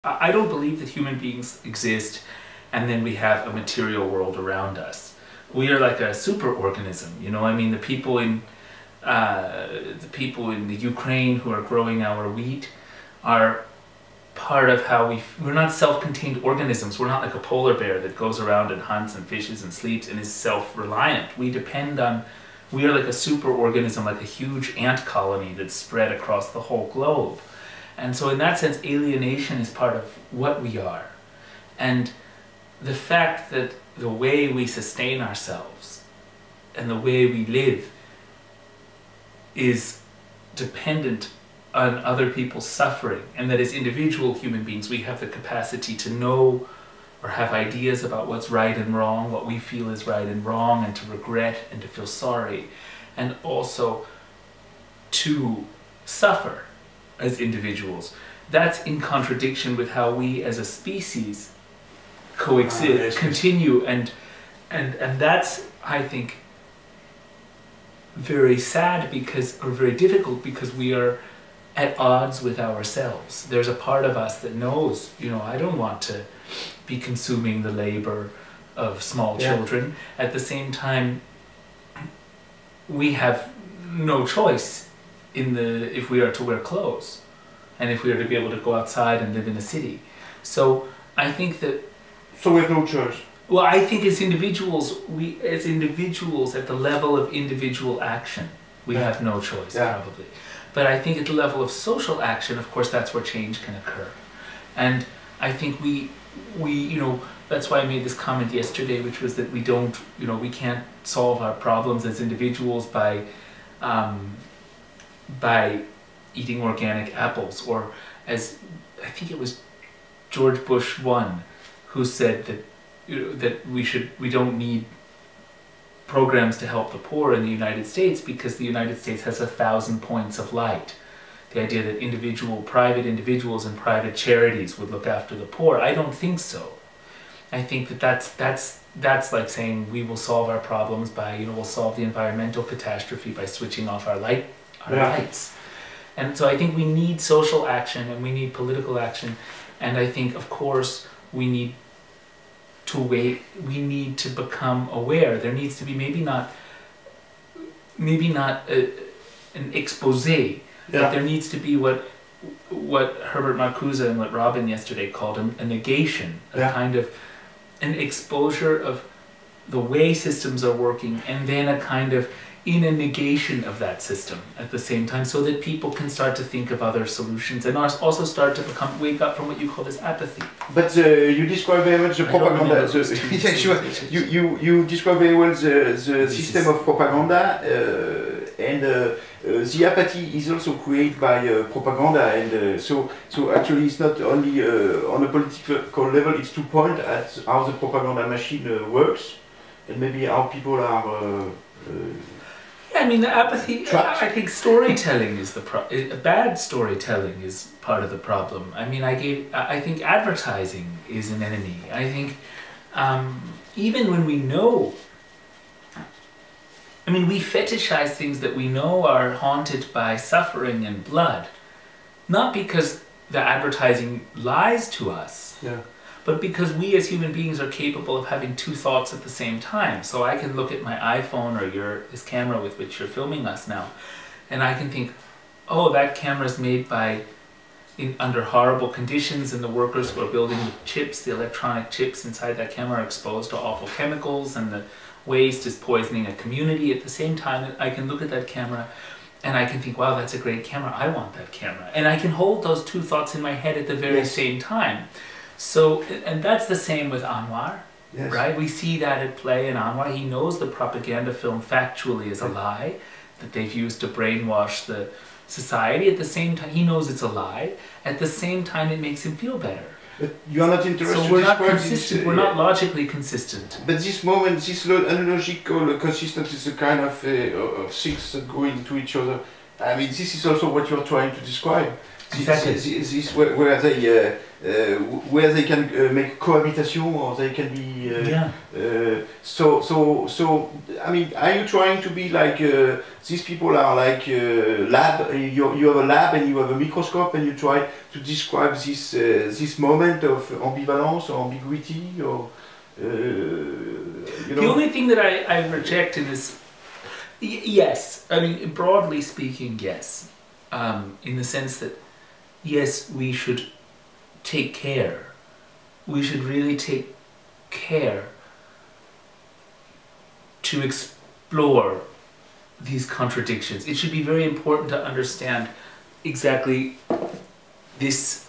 I don't believe that human beings exist and then we have a material world around us. We are like a superorganism, you know. I mean, the people in the Ukraine who are growing our wheat are part of how we're not self-contained organisms. We're not like a polar bear that goes around and hunts and fishes and sleeps and is self-reliant. We are like a superorganism, like a huge ant colony that's spread across the whole globe. And so in that sense, alienation is part of what we are. And the fact that the way we sustain ourselves and the way we live is dependent on other people's suffering, and that as individual human beings we have the capacity to know or have ideas about what's right and wrong, what we feel is right and wrong, and to regret and to feel sorry, and also to suffer as individuals. That's in contradiction with how we as a species coexist, continue, and that's, I think, very sad or very difficult, because we are at odds with ourselves. There's a part of us that knows, you know, I don't want to be consuming the labor of small children. At the same time, we have no choice if we are to wear clothes and if we are to be able to go outside and live in a city. So I think that... So we have no choice. Well, I think as individuals, at the level of individual action, we have no choice, probably. But I think at the level of social action, of course, that's where change can occur. And I think we you know, that's why I made this comment yesterday, which was that we don't, you know, we can't solve our problems as individuals by eating organic apples, or as I think it was George Bush I who said that, you know, that we don't need programs to help the poor in the United States because the United States has 1,000 points of light. The idea that private individuals and private charities would look after the poor, I don't think so. I think that that's like saying we will solve our problems by, you know, we'll solve the environmental catastrophe by switching off our lights. And so I think we need social action and we need political action, and I think, of course, we need to become aware. There needs to be maybe not an expose, but there needs to be what Herbert Marcuse and what Robin yesterday called a negation, a kind of an exposure of the way systems are working, and then a kind of negation of that system at the same time, so that people can start to think of other solutions and also start to wake up from what you call this apathy. But you describe very much the propaganda. You describe very well the system of propaganda, and the apathy is also created by propaganda, and so actually it's not only on a political level. It's to point at how the propaganda machine works, and maybe how people are. I mean, the apathy, I think storytelling is bad storytelling is part of the problem. I mean, I think advertising is an enemy. I think even when we know, I mean, we fetishize things that we know are haunted by suffering and blood, not because the advertising lies to us, but because we as human beings are capable of having two thoughts at the same time. So I can look at my iPhone or this camera with which you're filming us now, and I can think, oh, that camera's made under horrible conditions, and the workers who are building the chips, the electronic chips inside that camera, are exposed to awful chemicals, and the waste is poisoning a community. At the same time, I can look at that camera and I can think, wow, that's a great camera, I want that camera. And I can hold those two thoughts in my head at the very same time. So, and that's the same with Anwar, right? We see that at play in Anwar. He knows the propaganda film factually is a lie, that they've used to brainwash the society. At the same time, he knows it's a lie. At the same time, it makes him feel better. But you are not interested. So we're not consistent. We're not logically consistent. But this moment, this unlogical consistency is a kind of things that go into each other. I mean, this is also what you're trying to describe. Exactly. This where they where they can make cohabitation, or they can be. So I mean, are you trying to be like these people are like lab? You have a lab and you have a microscope, and you try to describe this moment of ambivalence or ambiguity, or you know. The only thing that I reject in this, yes, I mean, broadly speaking, yes, in the sense that yes, we should take care. We should really take care to explore these contradictions. It should be very important to understand exactly this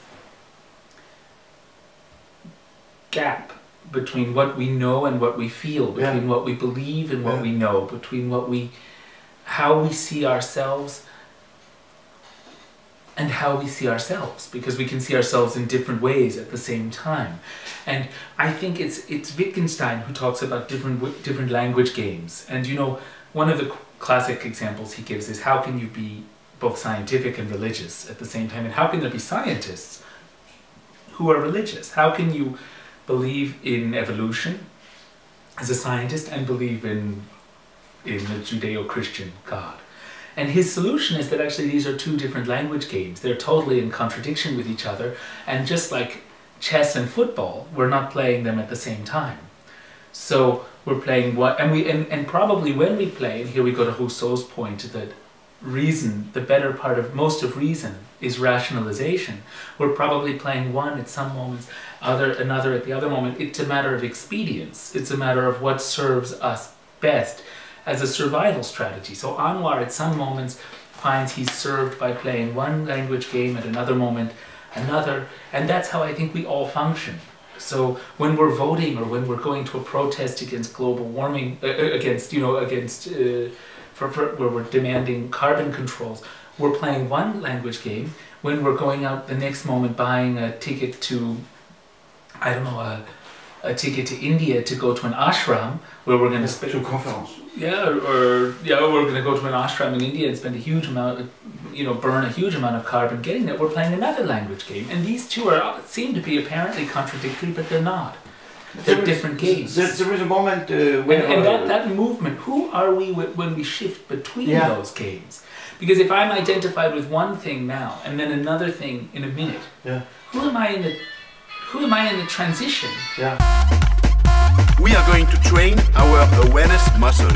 gap between what we know and what we feel, between what we believe and what we know, between how we see ourselves and how we see ourselves, because we can see ourselves in different ways at the same time. And I think it's Wittgenstein who talks about different language games. And you know, one of the classic examples he gives is, how can you be both scientific and religious at the same time? And how can there be scientists who are religious? How can you believe in evolution as a scientist and believe in the Judeo-Christian God? And his solution is that actually these are two different language games. They're totally in contradiction with each other, and just like chess and football, we're not playing them at the same time. So we're playing what, and probably when we play, and here we go to Rousseau's point that reason, the better part of most of reason is rationalization. We're probably playing one at some moments, another at the other moment. It's a matter of expedience. It's a matter of what serves us best as a survival strategy. So Anwar at some moments finds he's served by playing one language game, at another moment another, and that's how I think we all function. So when we're voting, or when we're going to a protest against global warming, where we're demanding carbon controls, we're playing one language game. When we're going out the next moment buying a ticket to, I don't know, a ticket to India to go to an ashram where we're going to spend... To a conference. We're going to go to an ashram in India and spend a huge amount, burn a huge amount of carbon getting there. We're playing another language game. And these two seem to be apparently contradictory, but they're not. They're different games. There is a moment when... And that movement, who are we when we shift between those games? Because if I'm identified with one thing now, and then another thing in a minute, who am I in the transition? We are going to train our awareness muscle.